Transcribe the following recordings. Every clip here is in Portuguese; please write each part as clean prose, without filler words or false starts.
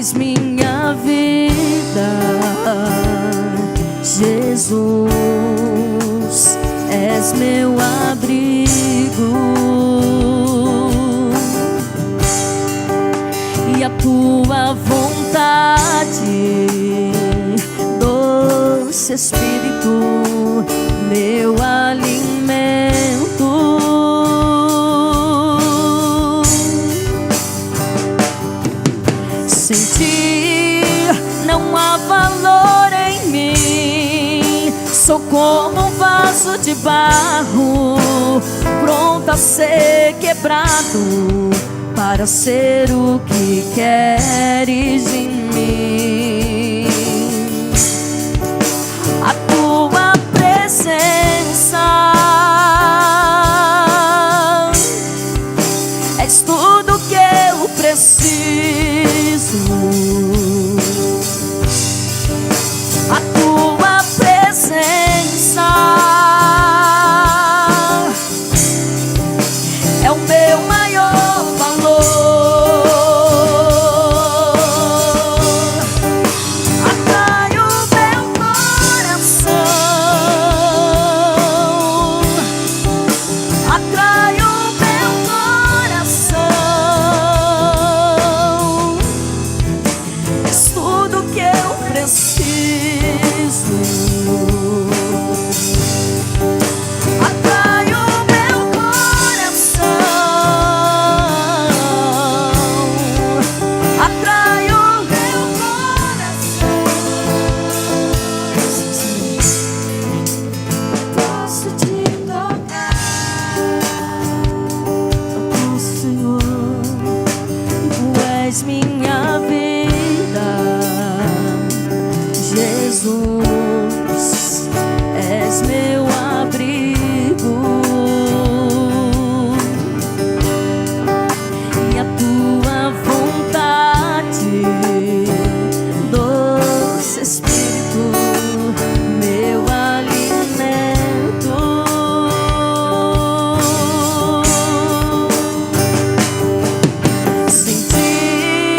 és minha vida, Jesus, és meu abrigo, e a tua vontade, doce Espírito, meu alimento. Sem ti não há valor em mim, sou como um vaso de barro, pronto a ser quebrado, para ser o que queres em mim. A tua presença és tudo que eu preciso. A tua presença é o meu maior valor. Atrai o meu coração, atrai o meu coração, és tudo que eu preciso. Atrai o meu coração, atrai o meu coração. Posso te tocar, oh Senhor, tu és minha vida, Jesus, és meu abrigo, e a tua vontade, doce Espírito, meu alimento. Sem ti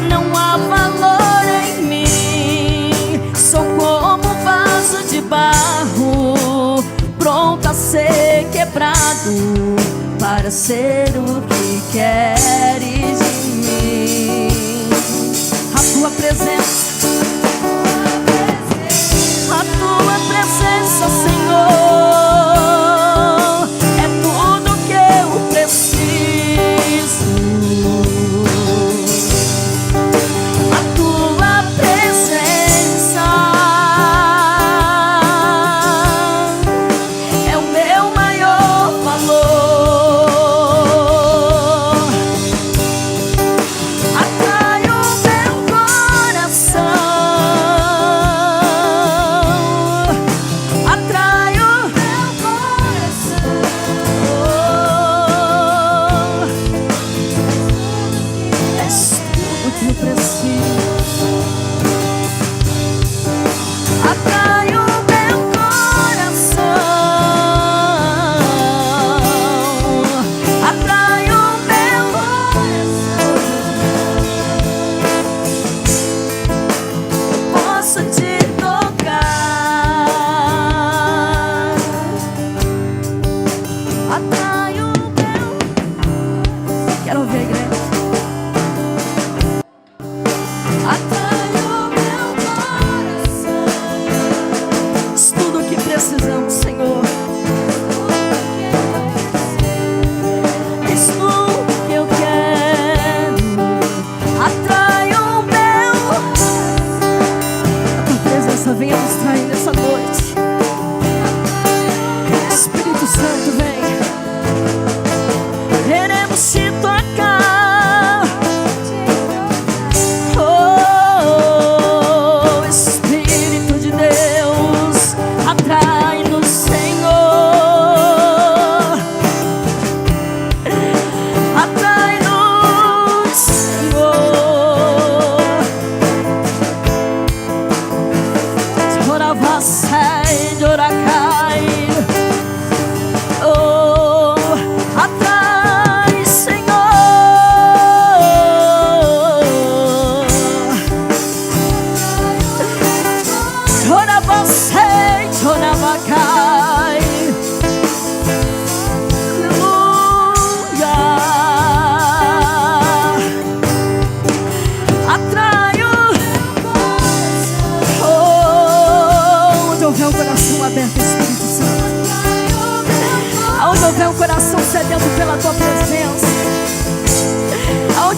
não há valor em mim, sou como um vaso de barro, pronto a ser quebrado, para ser o que queres em mim. A tua presença, a tua presença, Senhor, é tudo que eu preciso. A tua presença é o meu maior valor.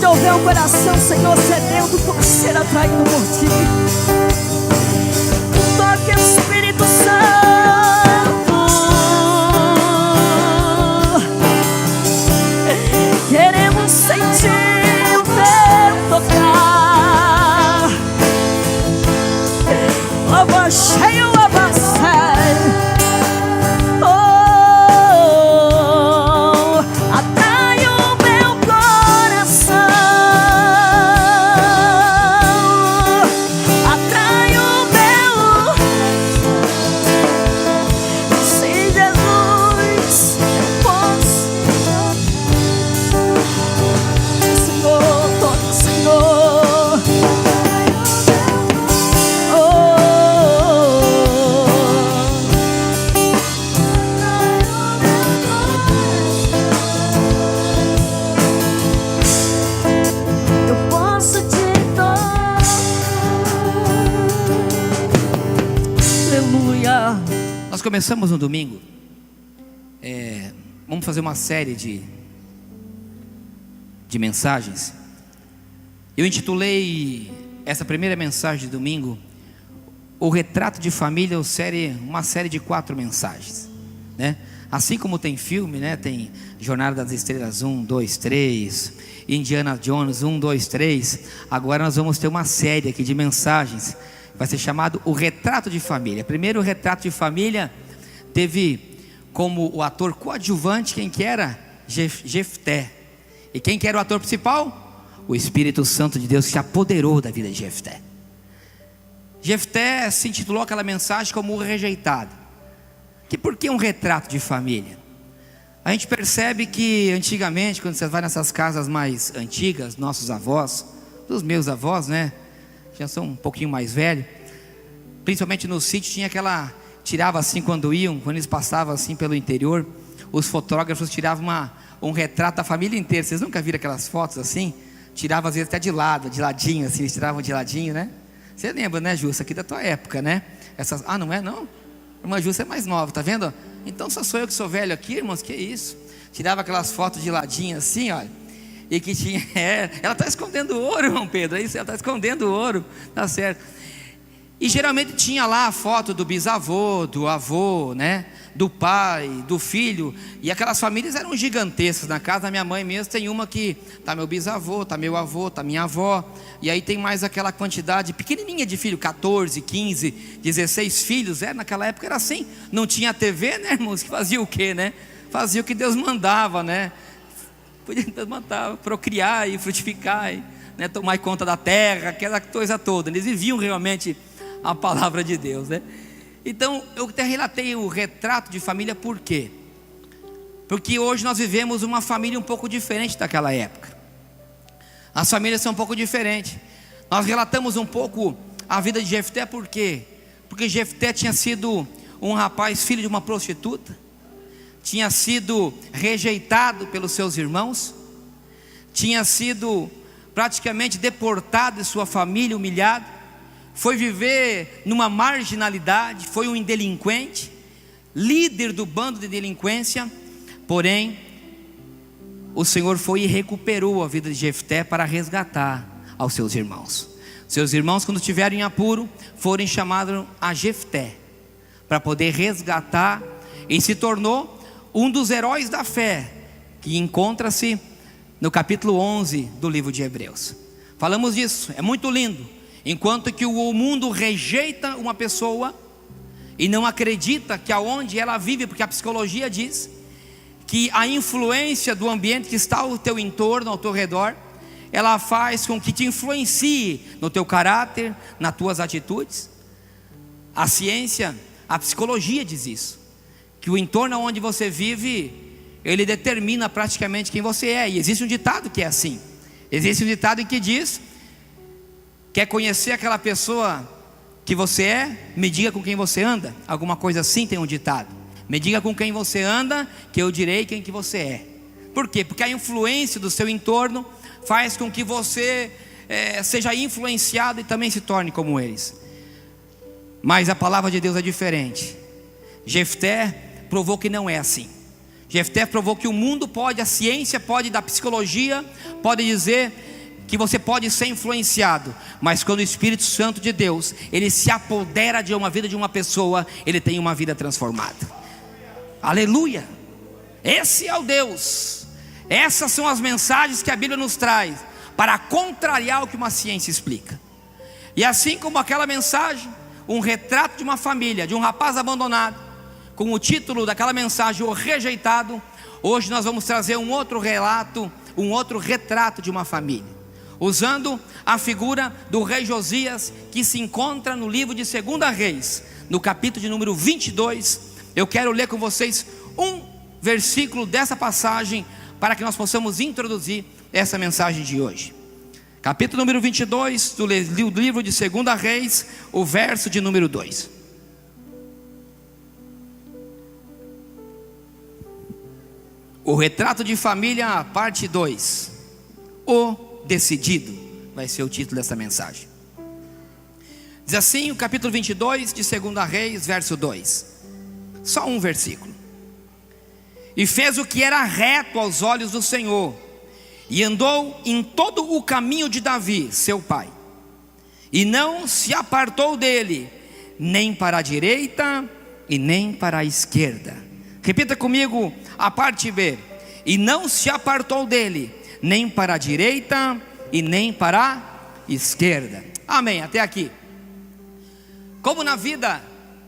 houver um coração, Senhor, sedento por ser atraído por Ti, toque, Espírito Santo. Queremos sentir o Teu tocar. Lava cheio, lava sério. Nós começamos no domingo, vamos fazer uma série de mensagens. Eu intitulei essa primeira mensagem de domingo O Retrato de Família, uma série de 4 mensagens, né? Assim como tem filme, né? Tem Jornada das Estrelas 1, 2, 3, Indiana Jones 1, 2, 3. Agora nós vamos ter uma série aqui de mensagens. Vai ser chamado O Retrato de Família. Primeiro, o Retrato de Família teve como o ator coadjuvante quem que era? Jefté. E quem que era o ator principal? O Espírito Santo de Deus que se apoderou da vida de Jefté. Jefté se intitulou aquela mensagem como o rejeitado. Por que um retrato de família? A gente percebe que antigamente, quando você vai nessas casas mais antigas, nossos avós, dos meus avós, né? Já são um pouquinho mais velho, principalmente no sítio, tinha aquela, tirava assim quando eles passavam assim pelo interior, os fotógrafos tiravam um retrato da família inteira. Vocês nunca viram aquelas fotos assim? Tiravam às vezes até de lado, de ladinho assim, eles tiravam de ladinho, né? Você lembra, né, Jussa, aqui da tua época, né? Não é não? A irmã Jussa é mais nova, tá vendo? Então só sou eu que sou velho aqui, irmãos, que isso? Tirava aquelas fotos de ladinho assim, olha. E que tinha, ela está escondendo ouro, irmão Pedro, é isso, ela está escondendo ouro, tá certo. E geralmente tinha lá a foto do bisavô, do avô, né, do pai, do filho. E aquelas famílias eram gigantescas. Na casa da minha mãe mesmo tem uma que tá meu bisavô, tá meu avô, tá minha avó. E aí tem mais aquela quantidade pequenininha de filho, 14, 15, 16 filhos. Naquela época era assim, não tinha TV, né, irmãos, que fazia o quê, né? Fazia o que Deus mandava, né? Podia mandar procriar e frutificar, né, tomar conta da terra, aquela coisa toda. Eles viviam realmente a palavra de Deus, né? Então eu até relatei o retrato de família. Por quê? Porque hoje nós vivemos uma família um pouco diferente daquela época. As famílias são um pouco diferentes. Nós relatamos um pouco a vida de Jefté. Por quê? Porque Jefté tinha sido um rapaz filho de uma prostituta, tinha sido rejeitado pelos seus irmãos, tinha sido praticamente deportado de sua família, humilhado, foi viver numa marginalidade, foi um delinquente, líder do bando de delinquência. Porém, o Senhor foi e recuperou a vida de Jefté para resgatar aos seus irmãos. Seus irmãos, quando estiveram em apuro, foram chamados a Jefté para poder resgatar, e se tornou um dos heróis da fé, que encontra-se no capítulo 11 do livro de Hebreus. Falamos disso, é muito lindo. Enquanto que o mundo rejeita uma pessoa e não acredita que aonde ela vive, porque a psicologia diz que a influência do ambiente que está ao teu entorno, ao teu redor, ela faz com que te influencie no teu caráter, nas tuas atitudes. A ciência, a psicologia diz isso, que o entorno onde você vive, ele determina praticamente quem você é. E existe um ditado que é assim. Existe um ditado em que diz: quer conhecer aquela pessoa que você é? Me diga com quem você anda. Alguma coisa assim tem um ditado. Me diga com quem você anda, que eu direi quem que você é. Por quê? Porque a influência do seu entorno faz com que você seja influenciado e também se torne como eles. Mas a palavra de Deus é diferente. Jefté provou que não é assim. Jefté provou que o mundo pode, a ciência pode, da psicologia pode dizer que você pode ser influenciado, mas quando o Espírito Santo de Deus, ele se apodera de uma vida de uma pessoa, ele tem uma vida transformada. Aleluia! Esse é o Deus. Essas são as mensagens que a Bíblia nos traz para contrariar o que uma ciência explica. E assim como aquela mensagem, um retrato de uma família, de um rapaz abandonado, com o título daquela mensagem, o rejeitado, hoje nós vamos trazer um outro relato, um outro retrato de uma família, usando a figura do rei Josias, que se encontra no livro de 2 Reis, no capítulo de número 22. Eu quero ler com vocês um versículo dessa passagem, para que nós possamos introduzir essa mensagem de hoje. Capítulo número 22 do livro de 2 Reis, o verso de número 2. O retrato de família, parte 2. O decidido vai ser o título dessa mensagem. Diz assim o capítulo 22 de 2 Reis, verso 2. Só um versículo. E fez o que era reto aos olhos do Senhor, e andou em todo o caminho de Davi, seu pai, e não se apartou dele, nem para a direita e nem para a esquerda. Repita comigo a parte B. E não se apartou dele, nem para a direita e nem para a esquerda. Amém, até aqui. Como na vida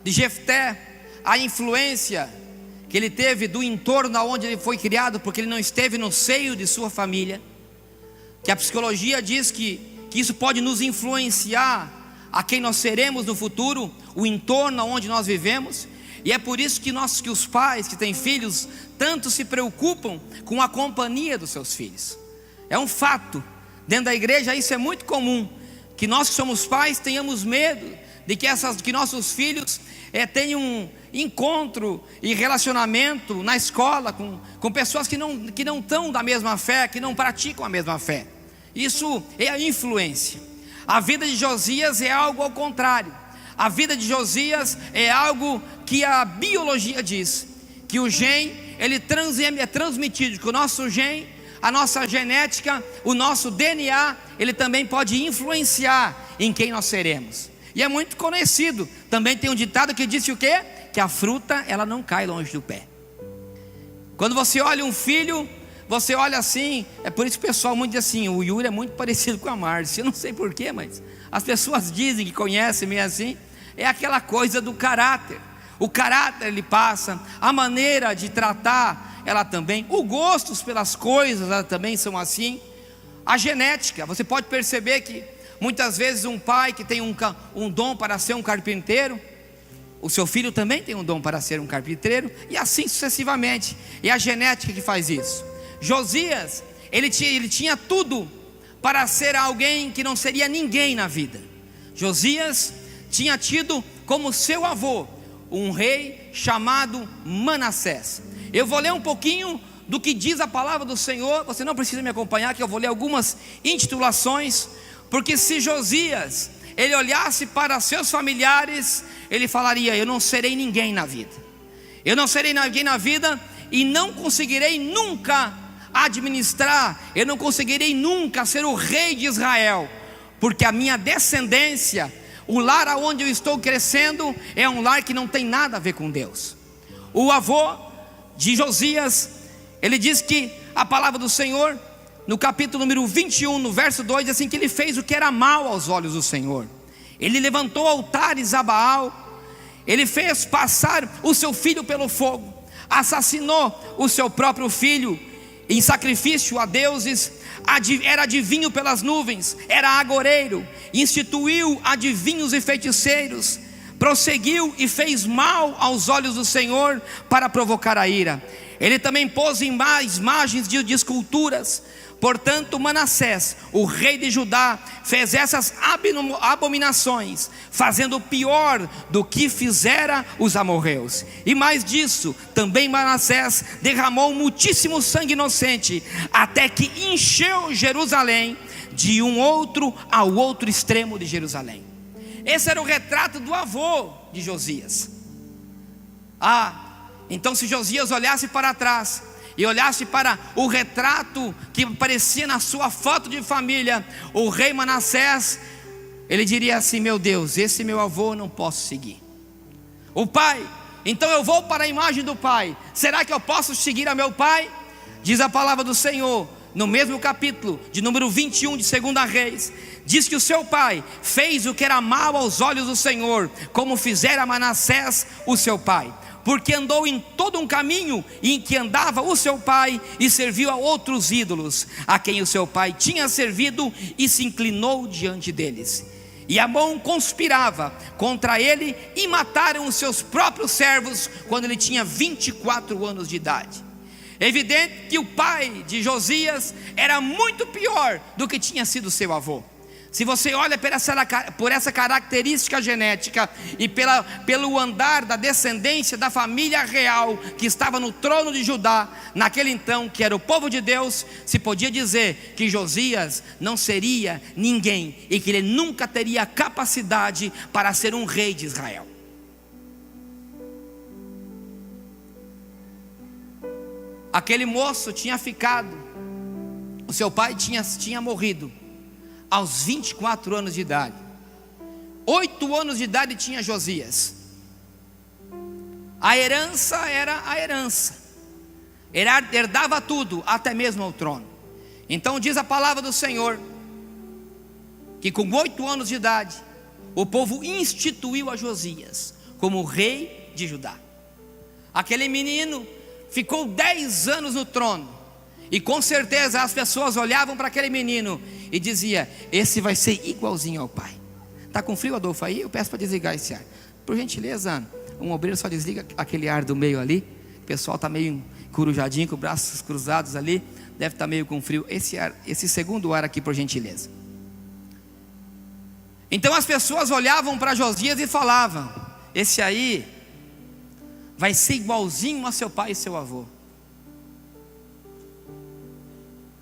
de Jefté, a influência que ele teve do entorno aonde ele foi criado, porque ele não esteve no seio de sua família, que a psicologia diz que isso pode nos influenciar a quem nós seremos no futuro, o entorno onde nós vivemos. E é por isso que os pais que têm filhos tanto se preocupam com a companhia dos seus filhos. É um fato, dentro da igreja isso é muito comum, que nós que somos pais tenhamos medo de que nossos filhos tenham um encontro e relacionamento na escola com pessoas que não estão da mesma fé, que não praticam a mesma fé. Isso é a influência. A vida de Josias é algo ao contrário. A vida de Josias é algo que a biologia diz, que o gene ele é transmitido, que o nosso gene, a nossa genética, o nosso DNA, ele também pode influenciar em quem nós seremos. E é muito conhecido, também tem um ditado que diz o quê? Que a fruta ela não cai longe do pé. Quando você olha um filho, você olha assim, é por isso que o pessoal muito diz assim, o Yuri é muito parecido com a Márcia. Eu não sei porquê, mas as pessoas dizem que conhecem meio assim. É aquela coisa do caráter. O caráter ele passa, a maneira de tratar ela também, os gostos pelas coisas ela também são assim. A genética, você pode perceber que muitas vezes um pai que tem um dom para ser um carpinteiro, o seu filho também tem um dom para ser um carpinteiro, e assim sucessivamente. É a genética que faz isso. Josias, ele tinha tudo para ser alguém que não seria ninguém na vida. Josias tinha tido como seu avô um rei chamado Manassés. Eu vou ler um pouquinho do que diz a palavra do Senhor. Você não precisa me acompanhar, que eu vou ler algumas intitulações. Porque se Josias ele olhasse para seus familiares, ele falaria: eu não serei ninguém na vida. Eu não serei ninguém na vida e não conseguirei nunca administrar, eu não conseguirei nunca ser o rei de Israel, porque a minha descendência, o lar aonde eu estou crescendo, é um lar que não tem nada a ver com Deus. O avô de Josias, ele diz que a palavra do Senhor, no capítulo número 21, no verso 2, diz assim, que ele fez o que era mal aos olhos do Senhor. Ele levantou altares a Baal, ele fez passar o seu filho pelo fogo, assassinou o seu próprio filho em sacrifício a deuses, era adivinho pelas nuvens, era agoreiro, instituiu adivinhos e feiticeiros, prosseguiu e fez mal aos olhos do Senhor para provocar a ira. Ele também pôs em imagens de esculturas. Portanto, Manassés, o rei de Judá, fez essas abominações, fazendo pior do que fizera os amorreus. E mais disso, também Manassés derramou muitíssimo sangue inocente, até que encheu Jerusalém de um outro ao outro extremo de Jerusalém. Esse era o retrato do avô de Josias. Então se Josias olhasse para trás, e olhasse para o retrato que aparecia na sua foto de família, o rei Manassés, ele diria assim: meu Deus, esse meu avô eu não posso seguir. O pai, então eu vou para a imagem do pai, será que eu posso seguir a meu pai? Diz a palavra do Senhor, no mesmo capítulo de número 21 de 2 Reis, diz que o seu pai fez o que era mal aos olhos do Senhor, como fizera Manassés o seu pai, porque andou em todo um caminho em que andava o seu pai, e serviu a outros ídolos, a quem o seu pai tinha servido, e se inclinou diante deles. E Amon conspirava contra ele, e mataram os seus próprios servos, quando ele tinha 24 anos de idade. É evidente que o pai de Josias era muito pior do que tinha sido seu avô. Se você olha por essa característica genética e pelo andar da descendência da família real que estava no trono de Judá, naquele então, que era o povo de Deus, se podia dizer que Josias não seria ninguém e que ele nunca teria capacidade para ser um rei de Israel. Aquele moço tinha ficado, o seu pai tinha morrido aos 24 anos de idade. 8 anos de idade tinha Josias. A herança era a herança, herdava tudo, até mesmo o trono. Então diz a palavra do Senhor que com 8 anos de idade o povo instituiu a Josias como rei de Judá. Aquele menino ficou 10 anos no trono, e com certeza as pessoas olhavam para aquele menino e diziam: esse vai ser igualzinho ao pai. Está com frio, Adolfo, aí? Eu peço para desligar esse ar. Por gentileza, Ana, um obreiro só desliga aquele ar do meio ali. O pessoal está meio corujadinho, com os braços cruzados ali, deve estar meio com frio. Esse segundo ar aqui, por gentileza. Então as pessoas olhavam para Josias e falavam: esse aí vai ser igualzinho a seu pai e seu avô.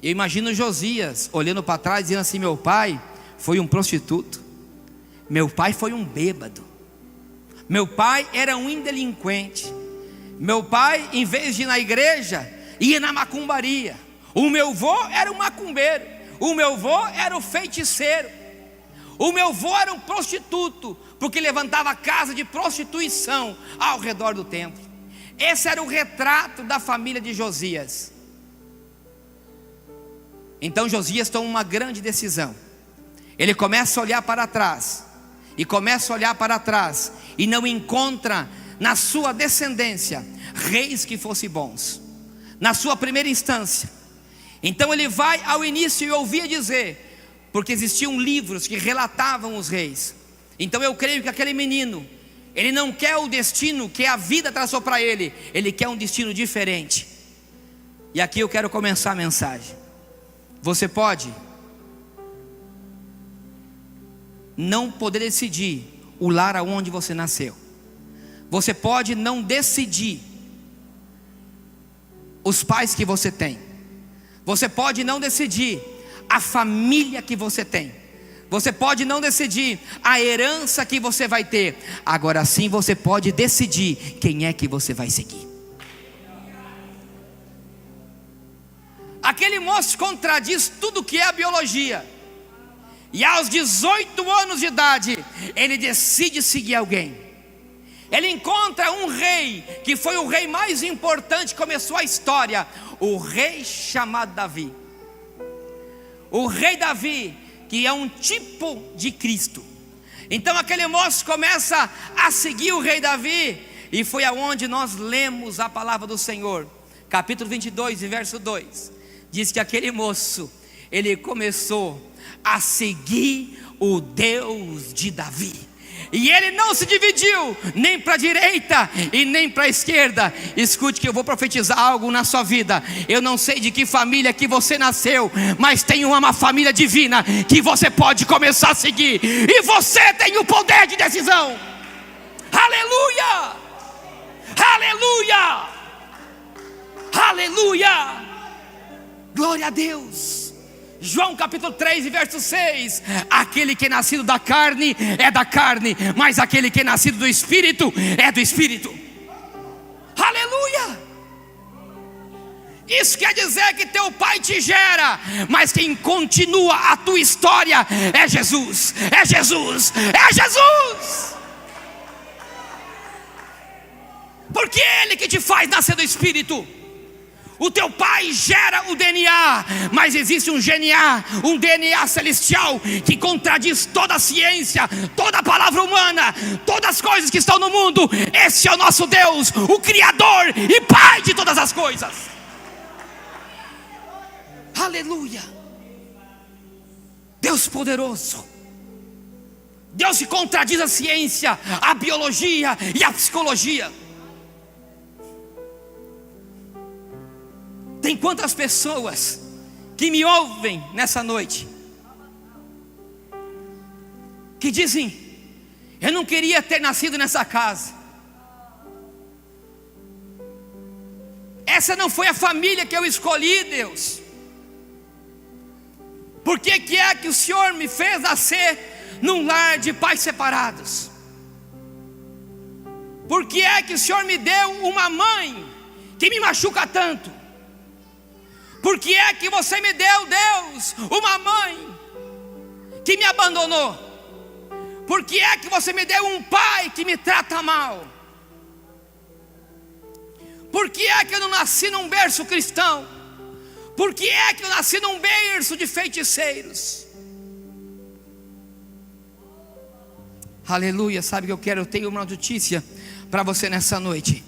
Eu imagino Josias olhando para trás, dizendo assim: meu pai foi um prostituto, meu pai foi um bêbado, meu pai era um delinquente, meu pai, em vez de ir na igreja, ia na macumbaria, o meu avô era um macumbeiro, o meu avô era um feiticeiro, o meu avô era um prostituto, porque levantava casa de prostituição ao redor do templo. Esse era o retrato da família de Josias. Então Josias toma uma grande decisão. Ele começa a olhar para trás, e não encontra na sua descendência reis que fossem bons, na sua primeira instância. Então ele vai ao início e ouvia dizer, porque existiam livros que relatavam os reis. Então eu creio que aquele menino, ele não quer o destino que a vida traçou para ele, ele quer um destino diferente. E aqui eu quero começar a mensagem. Você pode não poder decidir o lar aonde você nasceu. Você pode não decidir os pais que você tem. Você pode não decidir a família que você tem. Você pode não decidir a herança que você vai ter. Agora sim você pode decidir quem é que você vai seguir. Aquele moço contradiz tudo que é a biologia. E aos 18 anos de idade, ele decide seguir alguém. Ele encontra um rei, que foi o rei mais importante que começou a história, o rei chamado Davi. O rei Davi, que é um tipo de Cristo. Então aquele moço começa a seguir o rei Davi, e foi aonde nós lemos a palavra do Senhor. Capítulo 22, verso 2. Diz que aquele moço, ele começou a seguir o Deus de Davi. E ele não se dividiu nem para a direita e nem para a esquerda. Escute que eu vou profetizar algo na sua vida. Eu não sei de que família que você nasceu, mas tem uma família divina que você pode começar a seguir. E você tem o poder de decisão. Aleluia! Aleluia! Aleluia! Glória a Deus. João capítulo 3 e verso 6. Aquele que é nascido da carne é da carne, mas aquele que é nascido do Espírito é do Espírito. Aleluia. Isso quer dizer que teu pai te gera, mas quem continua a tua história é Jesus, é Jesus, é Jesus. Porque é Ele que te faz nascer do Espírito. O teu pai gera o DNA, mas existe um DNA celestial que contradiz toda a ciência, toda a palavra humana, todas as coisas que estão no mundo. Esse é o nosso Deus, o Criador e Pai de todas as coisas. Aleluia. Deus poderoso, Deus que contradiz a ciência, a biologia e a psicologia. Tem quantas pessoas que me ouvem nessa noite que dizem: eu não queria ter nascido nessa casa, essa não foi a família que eu escolhi, Deus. Por que é que o Senhor me fez nascer num lar de pais separados? Por que é que o Senhor me deu uma mãe que me machuca tanto? Por que é que você me deu, Deus, uma mãe que me abandonou? Por que é que você me deu um pai que me trata mal? Por que é que eu não nasci num berço cristão? Por que é que eu nasci num berço de feiticeiros? Aleluia. Sabe o que eu quero? Eu tenho uma notícia para você nessa noite: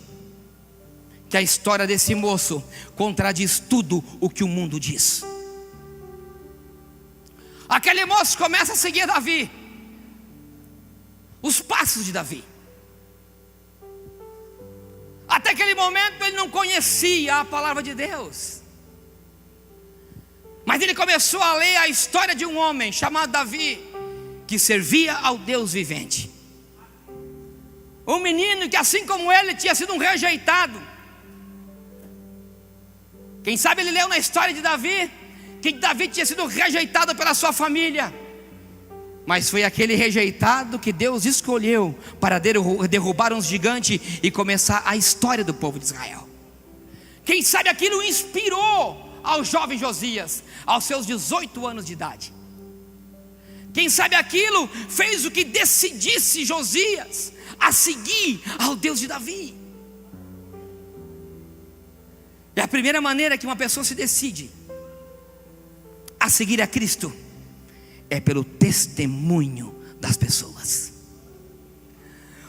que a história desse moço contradiz tudo o que o mundo diz. Aquele moço começa a seguir Davi, os passos de Davi. Até aquele momento ele não conhecia a palavra de Deus, mas ele começou a ler a história de um homem chamado Davi, que servia ao Deus vivente. Um menino que, assim como ele, tinha sido um rejeitado. Quem sabe ele leu na história de Davi que Davi tinha sido rejeitado pela sua família, mas foi aquele rejeitado que Deus escolheu para derrubar um gigante e começar a história do povo de Israel. Quem sabe aquilo inspirou ao jovem Josias, aos seus 18 anos de idade. Quem sabe aquilo fez o que decidisse Josias a seguir ao Deus de Davi. E a primeira maneira que uma pessoa se decide a seguir a Cristo é pelo testemunho das pessoas.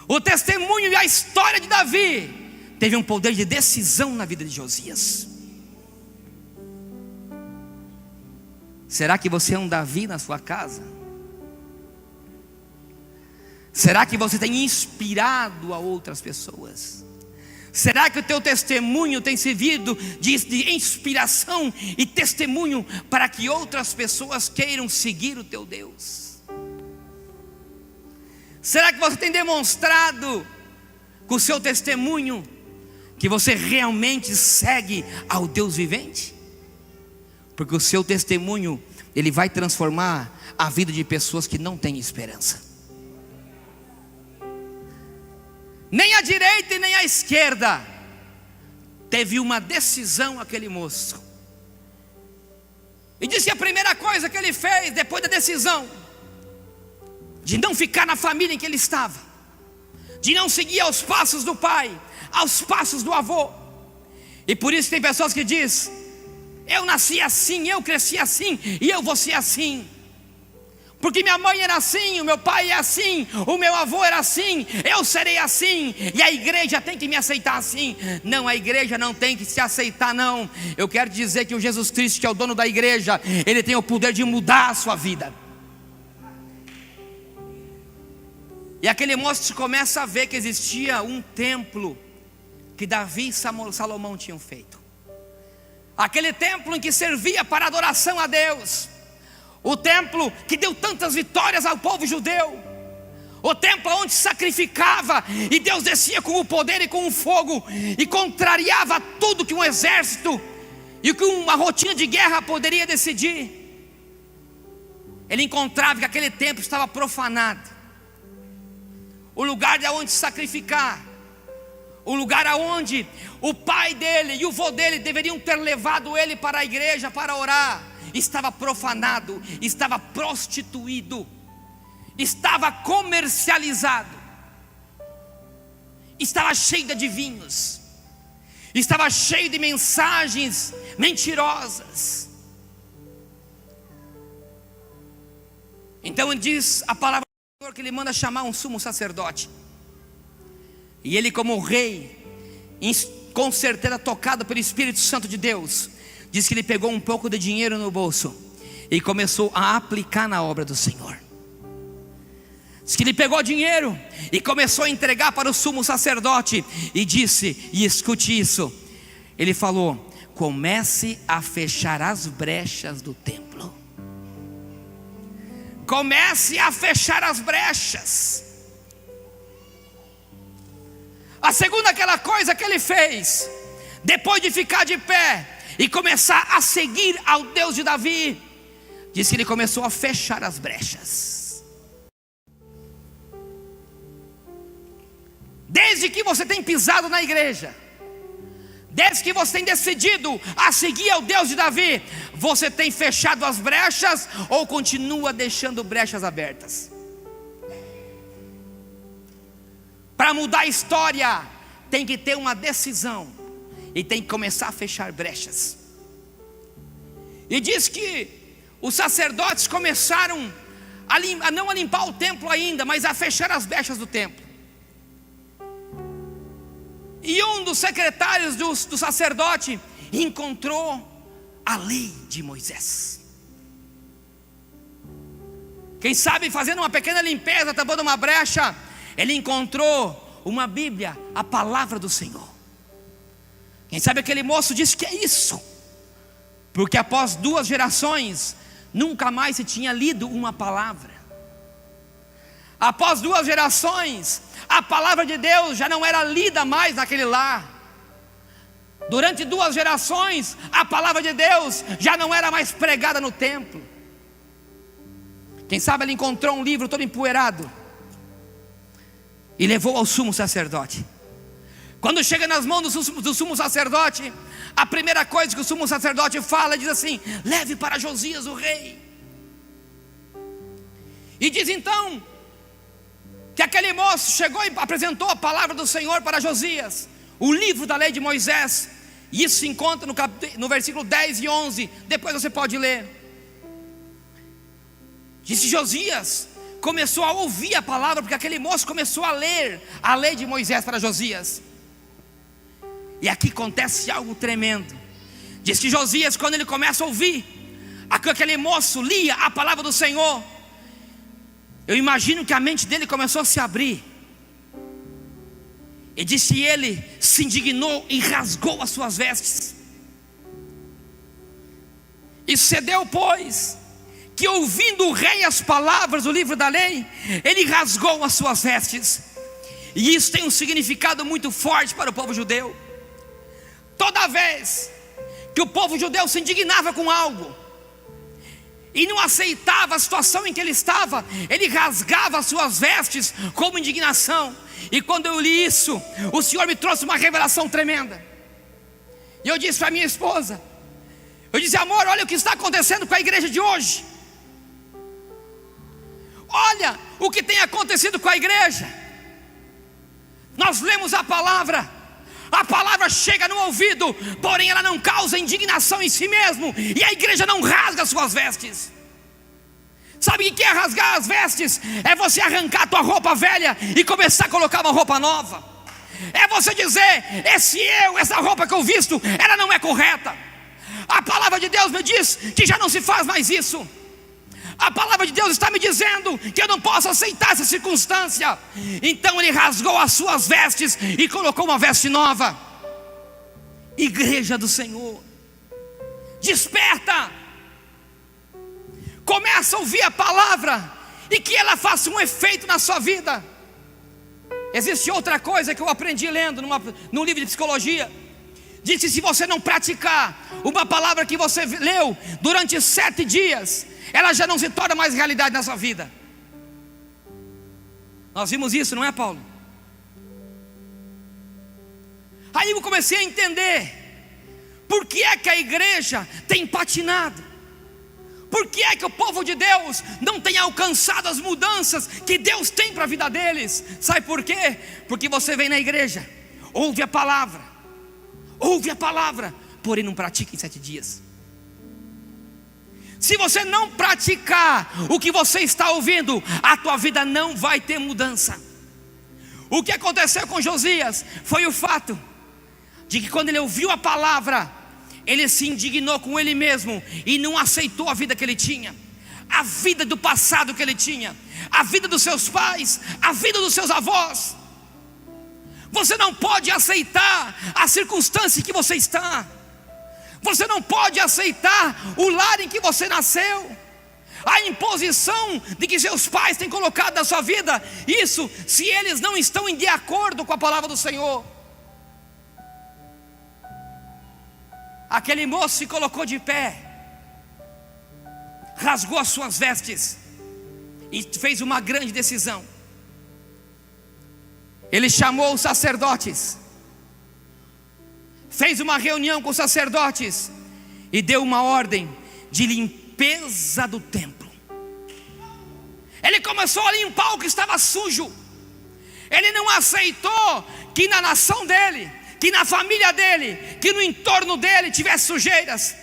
O testemunho e a história de Davi teve um poder de decisão na vida de Josias. Será que você é um Davi na sua casa? Será que você tem inspirado a outras pessoas? Será que o teu testemunho tem servido de inspiração e testemunho para que outras pessoas queiram seguir o teu Deus? Será que você tem demonstrado com o seu testemunho que você realmente segue ao Deus vivente? Porque o seu testemunho, ele vai transformar a vida de pessoas que não têm esperança. Nem a direita e nem a esquerda teve uma decisão aquele moço. E disse que a primeira coisa que ele fez depois da decisão de não ficar na família em que ele estava, de não seguir aos passos do pai, aos passos do avô. E por isso tem pessoas que dizem: eu nasci assim, eu cresci assim, e eu vou ser assim, porque minha mãe era assim, o meu pai é assim, o meu avô era assim, eu serei assim, e a igreja tem que me aceitar assim. Não, a igreja não tem que se aceitar, não. Eu quero dizer que o Jesus Cristo, que é o dono da igreja, ele tem o poder de mudar a sua vida. E aquele moço começa a ver que existia um templo que Davi e Salomão tinham feito. Aquele templo em que servia para adoração a Deus. O templo que deu tantas vitórias ao povo judeu. O templo onde se sacrificava e Deus descia com o poder e com o fogo e contrariava tudo que um exército e que uma rotina de guerra poderia decidir. Ele encontrava que aquele templo estava profanado. O lugar de onde se sacrificar, o lugar aonde o pai dele e o vô dele deveriam ter levado ele para a igreja para orar, estava profanado, estava prostituído, estava comercializado, estava cheio de adivinhos, estava cheio de mensagens mentirosas. Então diz a palavra do Senhor que ele manda chamar um sumo sacerdote. E ele, como rei, com certeza tocado pelo Espírito Santo de Deus, diz que ele pegou um pouco de dinheiro no bolso e começou a aplicar na obra do Senhor. Diz que ele pegou dinheiro e começou a entregar para o sumo sacerdote e disse, e escute isso, ele falou: comece a fechar as brechas do templo. Comece a fechar as brechas. A segunda, aquela coisa que ele fez, depois de ficar de pé e começar a seguir ao Deus de Davi, diz que ele começou a fechar as brechas. Desde que você tem pisado na igreja, desde que você tem decidido a seguir ao Deus de Davi, você tem fechado as brechas ou continua deixando brechas abertas? Para mudar a história, tem que ter uma decisão e tem que começar a fechar brechas. E diz que os sacerdotes começaram a não a limpar o templo ainda, mas a fechar as brechas do templo. E um dos secretários do sacerdote encontrou a lei de Moisés. Quem sabe fazendo uma pequena limpeza, tampando uma brecha, ele encontrou uma Bíblia, a palavra do Senhor. Quem sabe aquele moço disse: que é isso? Porque após 2 gerações nunca mais se tinha lido uma palavra. Após 2 gerações, a palavra de Deus já não era lida mais naquele lar. Durante 2 gerações, a palavra de Deus já não era mais pregada no templo. Quem sabe ele encontrou um livro todo empoeirado e levou ao sumo sacerdote. Quando chega nas mãos do sumo sacerdote, a primeira coisa que o sumo sacerdote fala, diz assim: leve para Josias o rei. E diz então que aquele moço chegou e apresentou a palavra do Senhor para Josias, o livro da lei de Moisés. E isso se encontra no versículo 10 e 11, depois você pode ler. Disse Josias começou a ouvir a palavra, porque aquele moço começou a ler a lei de Moisés para Josias. E aqui acontece algo tremendo. Diz que Josias, quando ele começa a ouvir aquele moço lia a palavra do Senhor, eu imagino que a mente dele começou a se abrir. E disse que ele se indignou e rasgou as suas vestes. E sucedeu, pois, que ouvindo o rei as palavras do livro da lei, ele rasgou as suas vestes. E isso tem um significado muito forte para o povo judeu. Toda vez que o povo judeu se indignava com algo e não aceitava a situação em que ele estava, ele rasgava as suas vestes como indignação. E quando eu li isso, o Senhor me trouxe uma revelação tremenda. E eu disse para minha esposa, eu disse: amor, olha o que está acontecendo com a igreja de hoje. Olha o que tem acontecido com a igreja. Nós lemos a palavra chega no ouvido, porém ela não causa indignação em si mesmo, e a igreja não rasga as suas vestes. Sabe o que é rasgar as vestes? É você arrancar a tua roupa velha e começar a colocar uma roupa nova. É você dizer: essa roupa que eu visto, ela não é correta. A palavra de Deus me diz que já não se faz mais isso. A palavra de Deus está me dizendo que eu não posso aceitar essa circunstância. Então ele rasgou as suas vestes e colocou uma veste nova. Igreja do Senhor, desperta, começa a ouvir a palavra e que ela faça um efeito na sua vida. Existe outra coisa que eu aprendi lendo num livro de psicologia. Diz que se você não praticar uma palavra que você leu durante 7 dias, ela já não se torna mais realidade na sua vida. Nós vimos isso, não é, Paulo? Aí eu comecei a entender por que é que a igreja tem patinado, por que é que o povo de Deus não tem alcançado as mudanças que Deus tem para a vida deles. Sabe por quê? Porque você vem na igreja, ouve a palavra, porém não pratica em 7 dias. Se você não praticar o que você está ouvindo, a tua vida não vai ter mudança. O que aconteceu com Josias foi o fato de que quando ele ouviu a palavra, ele se indignou com ele mesmo e não aceitou a vida que ele tinha, a vida do passado que ele tinha, a vida dos seus pais, a vida dos seus avós. Você não pode aceitar a circunstância em que você está. Você não pode aceitar o lar em que você nasceu, a imposição de que seus pais têm colocado na sua vida. Isso se eles não estão de acordo com a palavra do Senhor. Aquele moço se colocou de pé, rasgou as suas vestes e fez uma grande decisão. Ele chamou os sacerdotes, fez uma reunião com os sacerdotes e deu uma ordem de limpeza do templo. Ele começou a limpar o que estava sujo. Ele não aceitou que na nação dele, que na família dele, que no entorno dele tivesse sujeiras.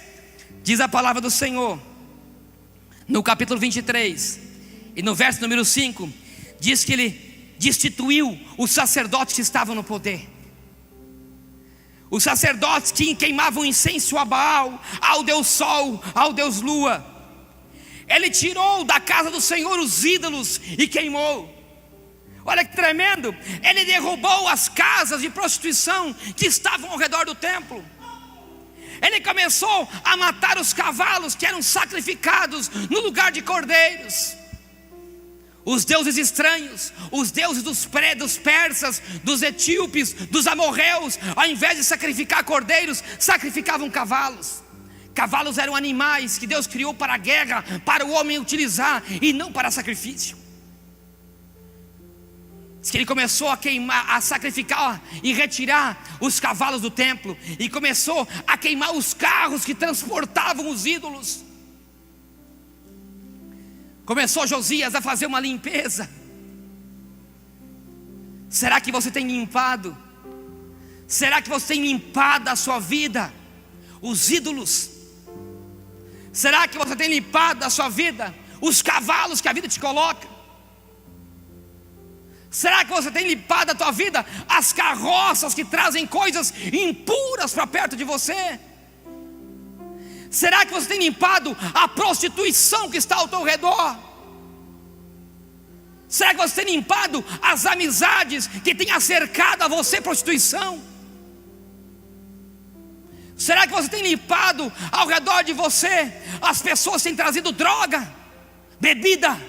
Diz a palavra do Senhor no capítulo 23 e no verso número 5, diz que ele destituiu os sacerdotes que estavam no poder. Os sacerdotes que queimavam incenso a Baal, ao Deus Sol, ao Deus Lua. Ele tirou da casa do Senhor os ídolos e queimou. Olha que tremendo. Ele derrubou as casas de prostituição que estavam ao redor do templo. Ele começou a matar os cavalos que eram sacrificados no lugar de cordeiros. Os deuses estranhos, os deuses dos persas, dos etíopes, dos amorreus, ao invés de sacrificar cordeiros, sacrificavam cavalos. Cavalos eram animais que Deus criou para a guerra, para o homem utilizar e não para sacrifício. Diz que ele começou a queimar, a sacrificar e retirar os cavalos do templo, e começou a queimar os carros que transportavam os ídolos. Começou Josias a fazer uma limpeza. Será que você tem limpado? Será que você tem limpado a sua vida os ídolos? Será que você tem limpado da sua vida os cavalos que a vida te coloca? Será que você tem limpado da tua vida as carroças que trazem coisas impuras para perto de você? Será que você tem limpado a prostituição que está ao teu redor? Será que você tem limpado as amizades que têm acercado a você prostituição? Será que você tem limpado ao redor de você as pessoas que têm trazido droga, bebida,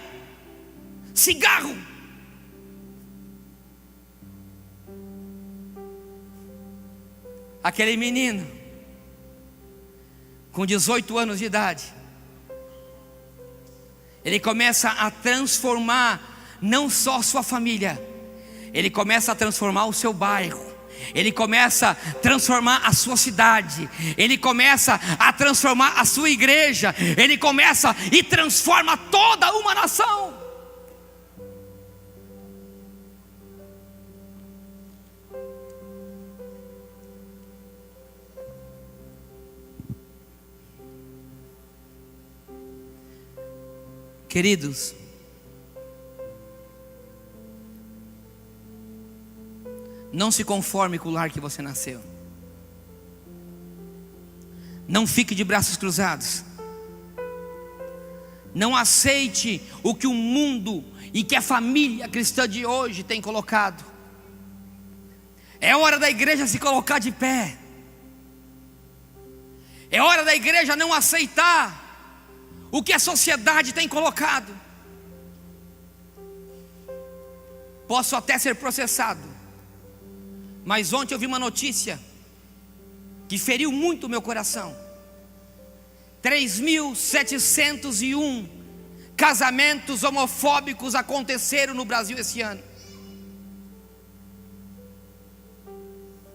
cigarro? Aquele menino com 18 anos de idade, ele começa a transformar não só sua família, ele começa a transformar o seu bairro, ele começa a transformar a sua cidade, ele começa a transformar a sua igreja, ele começa e transforma toda uma nação. Queridos, não se conforme com o lar que você nasceu. Não fique de braços cruzados. Não aceite o que o mundo e que a família cristã de hoje tem colocado. É hora da igreja se colocar de pé. É hora da igreja não aceitar o que a sociedade tem colocado. Posso até ser processado, mas ontem eu vi uma notícia que feriu muito o meu coração. 3.701 casamentos homofóbicos aconteceram no Brasil esse ano.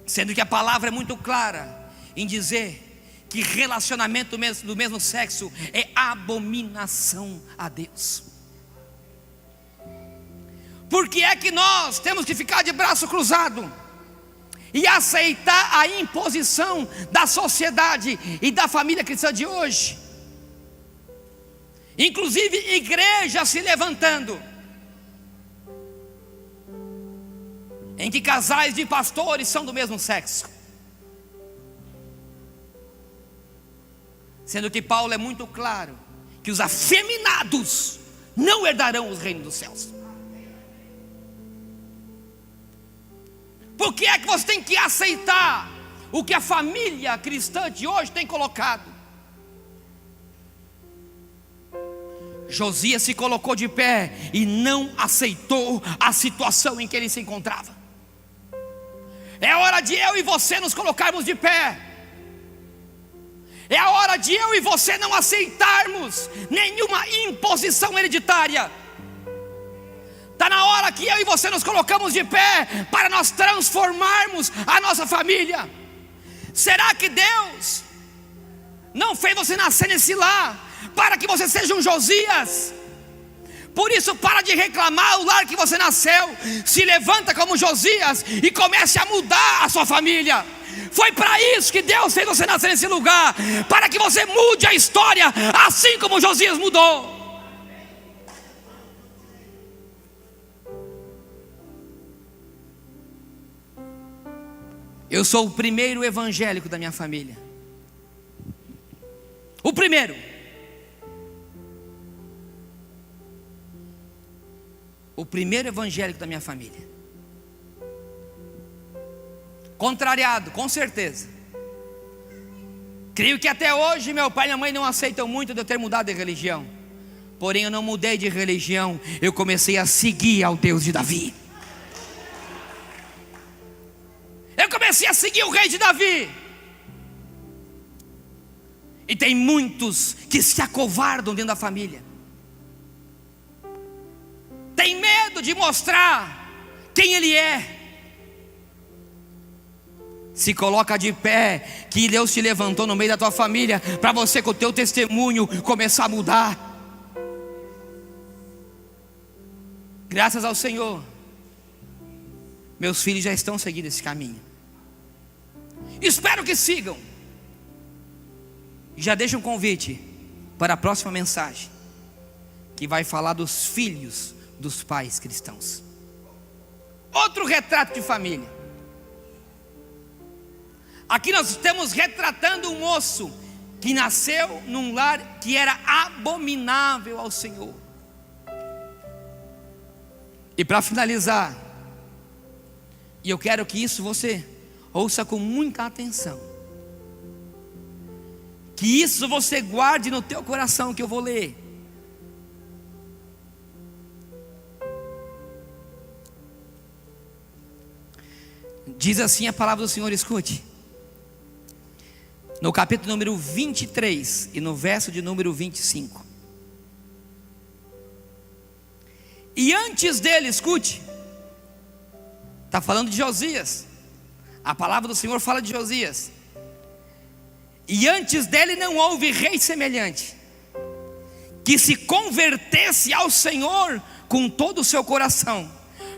Sendo que a palavra é muito clara em dizer que relacionamento do mesmo sexo é abominação a Deus. Por que é que nós temos que ficar de braço cruzado e aceitar a imposição da sociedade e da família cristã de hoje? Inclusive igrejas se levantando, em que casais de pastores são do mesmo sexo. Sendo que Paulo é muito claro que os afeminados não herdarão os reinos dos céus. Por que é que você tem que aceitar o que a família cristã de hoje tem colocado? Josias se colocou de pé e não aceitou a situação em que ele se encontrava. É hora de eu e você nos colocarmos de pé. É a hora de eu e você não aceitarmos nenhuma imposição hereditária. Está na hora que eu e você nos colocamos de pé para nós transformarmos a nossa família. Será que Deus não fez você nascer nesse lar para que você seja um Josias? Por isso, para de reclamar o lar que você nasceu. Se levanta como Josias e comece a mudar a sua família. Foi para isso que Deus fez você nascer nesse lugar, para que você mude a história, assim como Josias mudou. Eu sou o primeiro evangélico da minha família. O primeiro. O primeiro evangélico da minha família. Contrariado, com certeza. Creio que até hoje meu pai e minha mãe não aceitam muito de eu ter mudado de religião. Porém eu não mudei de religião, eu comecei a seguir ao Deus de Davi. Eu comecei a seguir o rei de Davi. E tem muitos que se acovardam dentro da família. Tem medo de mostrar quem ele é. Se coloca de pé, que Deus te levantou no meio da tua família, para você com o teu testemunho começar a mudar. Graças ao Senhor, meus filhos já estão seguindo esse caminho. Espero que sigam. Já deixo um convite para a próxima mensagem, que vai falar dos filhos dos pais cristãos. Outro retrato de família. Aqui nós estamos retratando um moço que nasceu num lar que era abominável ao Senhor. E para finalizar, e eu quero que isso você ouça com muita atenção, que isso você guarde no teu coração, que eu vou ler. Diz assim a palavra do Senhor, escute. No capítulo número 23 e no verso de número 25. E antes dele, escute, está falando de Josias. A palavra do Senhor fala de Josias. E antes dele não houve rei semelhante, que se convertesse ao Senhor com todo o seu coração,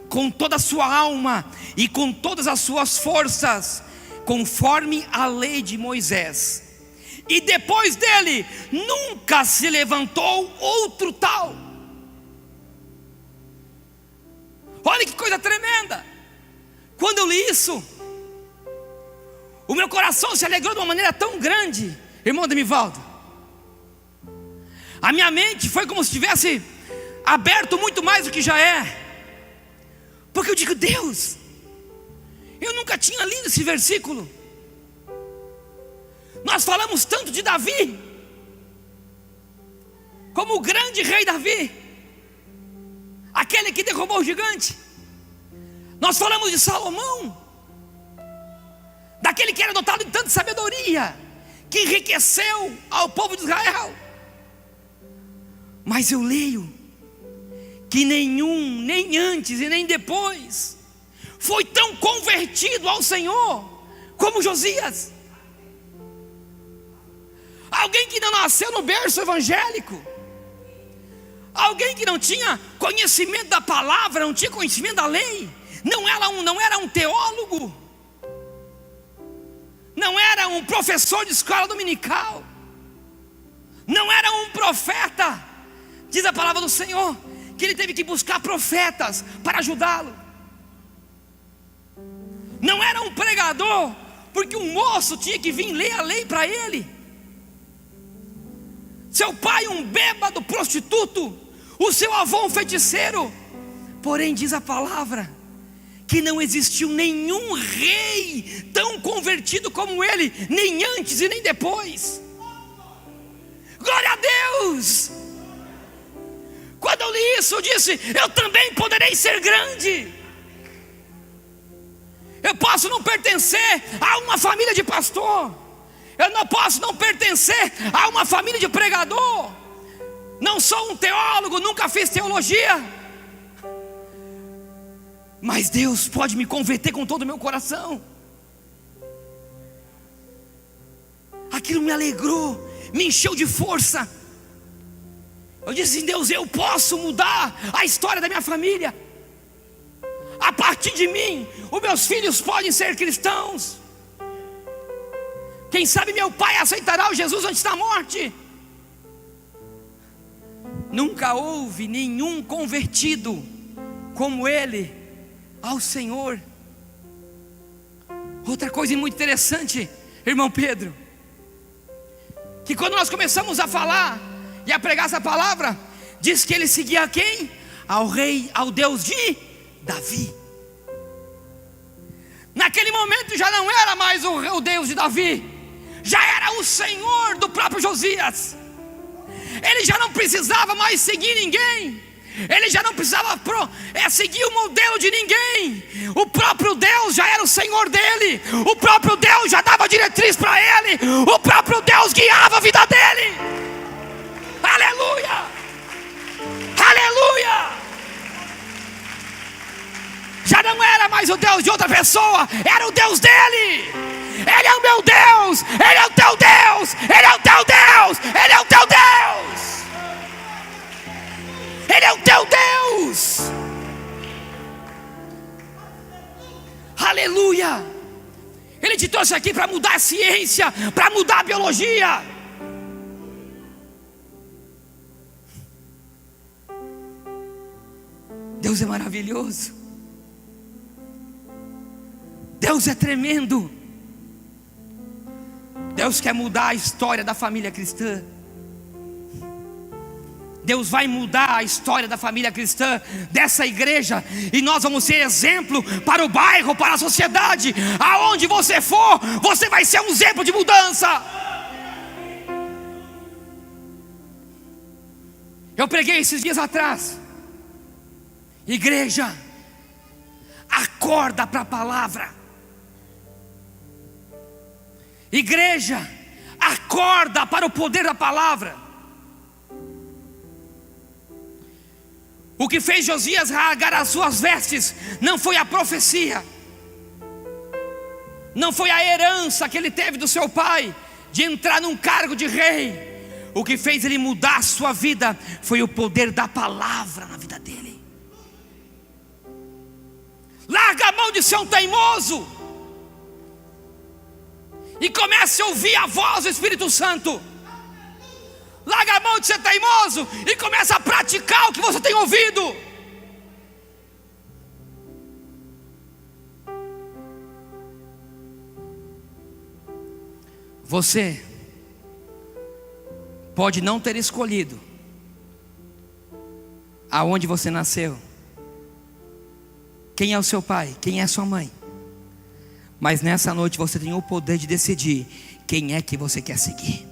com toda a sua alma e com todas as suas forças, conforme a lei de Moisés. E depois dele nunca se levantou outro tal. Olha que coisa tremenda. Quando eu li isso, o meu coração se alegrou de uma maneira tão grande, irmão Demivaldo. A minha mente foi como se tivesse aberto muito mais do que já é. Porque eu digo, Deus, eu nunca tinha lido esse versículo. Nós falamos tanto de Davi, como o grande rei Davi, aquele que derrubou o gigante. Nós falamos de Salomão, daquele que era dotado de tanta sabedoria, que enriqueceu ao povo de Israel. Mas eu leio que nenhum, nem antes e nem depois, foi tão convertido ao Senhor como Josias. Alguém que não nasceu no berço evangélico, alguém que não tinha conhecimento da palavra, não tinha conhecimento da lei, não era um teólogo, não era um professor de escola dominical, não era um profeta. Diz a palavra do Senhor que ele teve que buscar profetas para ajudá-lo. Não era um pregador, porque um moço tinha que vir ler a lei para ele. Seu pai um bêbado prostituto, o seu avô um feiticeiro. Porém diz a palavra que não existiu nenhum rei tão convertido como ele, nem antes e nem depois. Glória a Deus! Quando eu li isso, eu disse: eu também poderei ser grande. Eu posso não pertencer a uma família de pastor, eu não posso não pertencer a uma família de pregador, não sou um teólogo, nunca fiz teologia, mas Deus pode me converter com todo o meu coração. Aquilo me alegrou, me encheu de força. Eu disse: Deus, eu posso mudar a história da minha família. A partir de mim, os meus filhos podem ser cristãos. Quem sabe meu pai aceitará o Jesus antes da morte. Nunca houve nenhum convertido como ele ao Senhor. Outra coisa muito interessante, irmão Pedro, que quando nós começamos a falar e a pregar essa palavra, diz que ele seguia a quem? Ao rei, ao Deus de Davi. Naquele momento já não era mais o Deus de Davi, já era o Senhor do próprio Josias. Ele já não precisava mais seguir ninguém, ele já não precisava seguir o modelo de ninguém. O próprio Deus já era o Senhor dele, o próprio Deus já dava diretriz para ele, o próprio Deus guiava a vida dele. Aleluia, aleluia. Já não era mais o Deus de outra pessoa, era o Deus dele. Ele é o meu Deus, ele é o teu Deus, ele é o teu Deus, ele é o teu Deus, ele é o teu Deus. Aleluia. Ele te trouxe aqui para mudar a ciência, para mudar a biologia. Deus é maravilhoso, Deus é tremendo. Deus quer mudar a história da família cristã. Deus vai mudar a história da família cristã, dessa igreja, e nós vamos ser exemplo para o bairro, para a sociedade. Aonde você for, você vai ser um exemplo de mudança. Eu preguei esses dias atrás: igreja, acorda para a palavra. Igreja, acorda para o poder da palavra. O que fez Josias rasgar as suas vestes não foi a profecia, não foi a herança que ele teve do seu pai de entrar num cargo de rei. O que fez ele mudar a sua vida foi o poder da palavra na vida dele. Larga a mão de ser um teimoso e comece a ouvir a voz do Espírito Santo. Larga a mão de ser teimoso e comece a praticar o que você tem ouvido. Você pode não ter escolhido aonde você nasceu, quem é o seu pai, quem é a sua mãe, mas nessa noite você tem o poder de decidir quem é que você quer seguir.